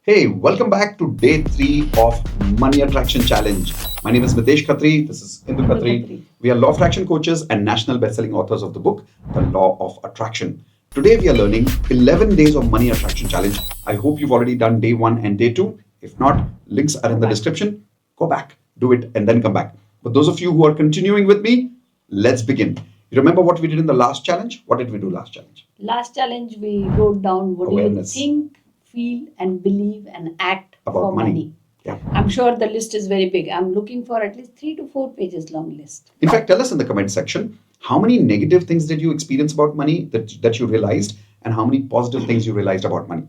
Hey, welcome back to day 3 of Money Attraction Challenge. My name is Mitesh Khatri. This is Indu Indu Khatri. Khatri. We are law of attraction coaches and national best-selling authors of the book, The Law of Attraction. Today we are learning 11 days of Money Attraction Challenge. I hope you've already done day 1 and day 2. If not, links are in the description. Go back, do it, and then come back. For those of you who are continuing with me, let's begin. You remember what we did in the last challenge? What did we do last challenge? Last challenge, we wrote down what Awareness. do you think, feel, and believe and act About for money. money. Yeah. I'm sure the list is very big. I'm looking for at least 3 to 4 pages long list. In fact, tell us in the comment section how many negative things did you experience about money that you realized, and how many positive things you realized about money.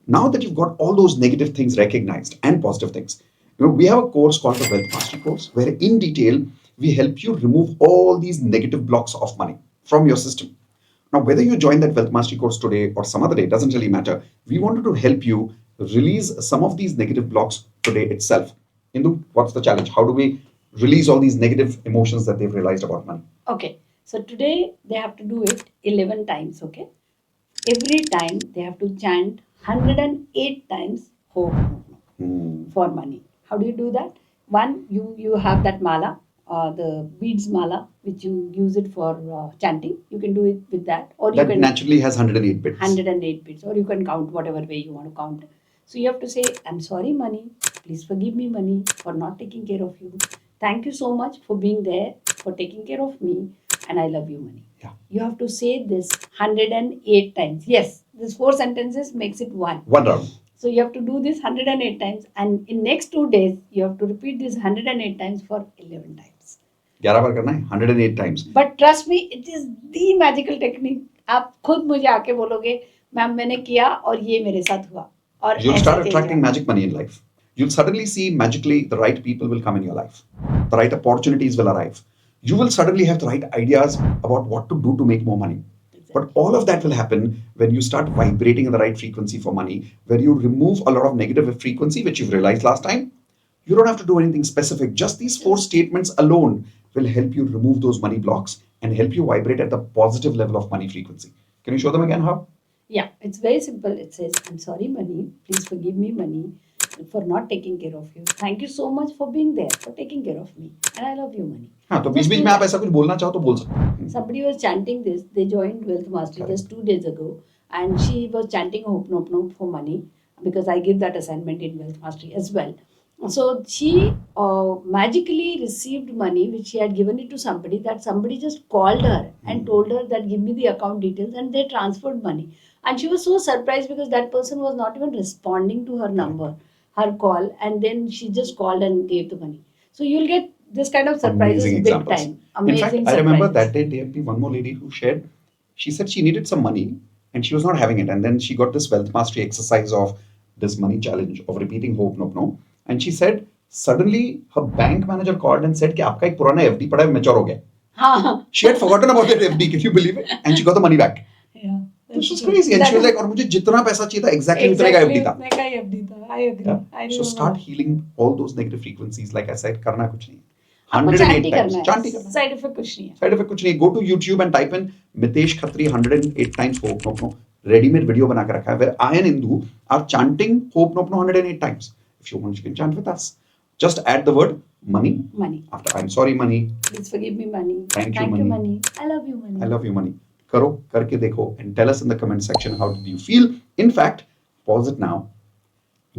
Now that you've got all those negative things recognized and positive things, we have a course called the Wealth Mastery course, where in detail we help you remove all these negative blocks of money from your system. Now, whether you join that Wealth Mastery course today or some other day, doesn't really matter. We wanted to help you release some of these negative blocks today itself. Indu, what's the challenge? How do we release all these negative emotions that they've realized about money? Okay, so today they have to do it 11 times, okay? Every time they have to chant 108 times hope for money. How do you do that? One, you have that mala, the beads mala, which you use it for chanting. You can do it with that, or you That can naturally has 108 bits. 108 bits, or you can count whatever way you want to count. So you have to say, I'm sorry, money. Please forgive me, money, for not taking care of you. Thank you so much for being there, for taking care of me, and I love you, money. Yeah. You have to say this 108 times. Yes, this 4 sentences makes it one. One round. So you have to do this 108 times, and in next 2 days you have to repeat this 108 times for 11 times. 11 बार करना है 108 times. But trust me, it is the magical technique. आप खुद मुझे आके बोलोगे, ma'am मैंने किया और ये मेरे साथ हुआ. Or You'll ऐसे start change attracting हुआ. magic money in life. You'll suddenly see magically the right people will come in your life. The right opportunities will arrive. You will suddenly have the right ideas about what to do to make more money. But all of that will happen when you start vibrating in the right frequency for money, where you remove a lot of negative frequency, which you've realized last time. You don't have to do anything specific. Just these 4 statements alone will help you remove those money blocks and help you vibrate at the positive level of money frequency. Can you show them again how? Yeah, it's very simple. It says, I'm sorry, money. Please forgive me, money, for not taking care of you. Thank you so much for being there, for taking care of me. And I love you, money. हाँ तो Just beach beach do में आप that. ऐसा कुछ बोलना चाहो तो बोल सकते हो. Somebody was chanting this. They joined Wealth Mastery Correct. just 2 days ago, and she was chanting Hope Nope Nope for money, because I give that assignment in Wealth Mastery as well. So she magically received money which she had given it to somebody. That somebody just called her and told her that give me the account details, and they transferred money. And she was so surprised because that person was not even responding to her number, her call, and then she just called and gave the money. So you'll get this kind of surprises Amazing big examples. time. Amazing In fact, I remember surprises. that day there be one more lady who shared. She said she needed some money and she was not having it, and then she got this wealth mastery exercise of this money challenge of repeating hope nope no. And she said suddenly her bank manager called and said कि आपका एक पुराना FD पड़ा है mature हो गया. हाँ. She had forgotten about that FD. Can you believe it? And she got the money back. Yeah. This was crazy. And she was like, और मुझे जितना पैसा चाहिए था exactly उतने का FD था. उतने का ही FD था. I agree. Yeah. I So remember. start healing all those negative frequencies. Like I said, करना कुछ नहीं. आपको 108 chant ही times. करना Chant ही है. करना. Side effect कुछ नहीं है. साइड इफेक्ट कुछ नहीं. Go to YouTube and type in Mitesh Khatri 108 times hope nope no. Ready-made video बना के रखा है where I and Indu are chanting hope nope no 108 times. If you want, you can chant with us. Just add the word money. Money. After I'm sorry money. Please forgive me, money. Thank you, you, money. money. I love you, money. I love you money. करो करके देखो and tell us in the comment section how did you feel. In fact, pause it now.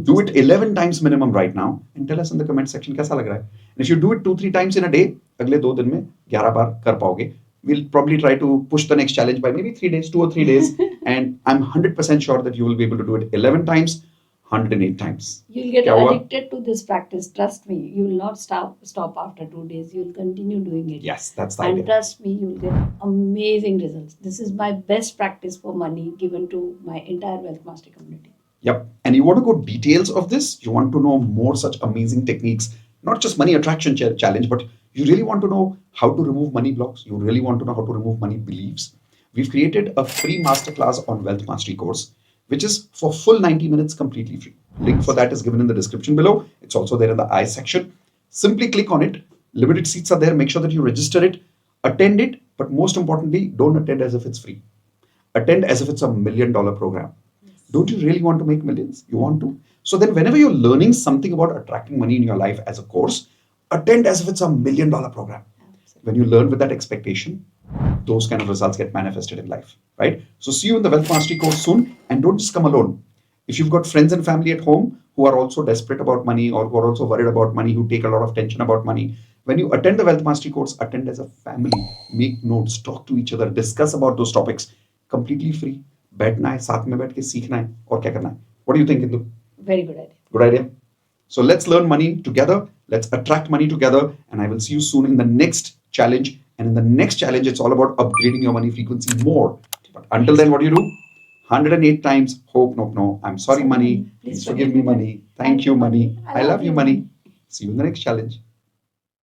Do it 11 times minimum right now and tell us in the comment section कैसा लग रहा है. And if you do it 2-3 times in a day, अगले 2 दिन में 11 बार कर पाओगे. We'll probably try to push the next challenge by maybe 3 days, 2 or 3 days. And I'm 100% sure that you will be able to do it 11 times, 108 times. You'll get क्या हुआ? addicted to this practice. Trust me. You will not stop after 2 days. You'll continue doing it. Yes, that's the And idea. trust me, you'll get amazing results. This is my best practice for money given to my entire Wealth Mastery community. Yep. And you want to go details of this? You want to know more such amazing techniques, not just money attraction challenge, but you really want to know how to remove money blocks. You really want to know how to remove money beliefs. We've created a free masterclass on Wealth Mastery course, which is for full 90 minutes completely free. Link for that is given in the description below. It's also there in the I section. Simply click on it. Limited seats are there. Make sure that you register it, attend it, but most importantly, don't attend as if it's free. Attend as if it's $1 million program. Don't you really want to make millions? You want to? So then, whenever you're learning something about attracting money in your life as a course, attend as if it's $1 million program. When you learn with that expectation, those kind of results get manifested in life, right? So see you in the Wealth Mastery course soon, and don't just come alone. If you've got friends and family at home who are also desperate about money or who are also worried about money, who take a lot of tension about money, when you attend the Wealth Mastery course, attend as a family, make notes, talk to each other, discuss about those topics, completely free. बैठना है साथ में बैठ के सीखना है और क्या करना है. What do you think, Indu? Very good idea. Good idea. So let's learn money together. Let's attract money together. And I will see you soon in the next challenge. And in the next challenge, it's all about upgrading your money frequency more. But until then, what do you do? 108 times hope, nope, no. I'm sorry, money. Please forgive me, money. Thank you, money. I love you, money. See you in the next challenge.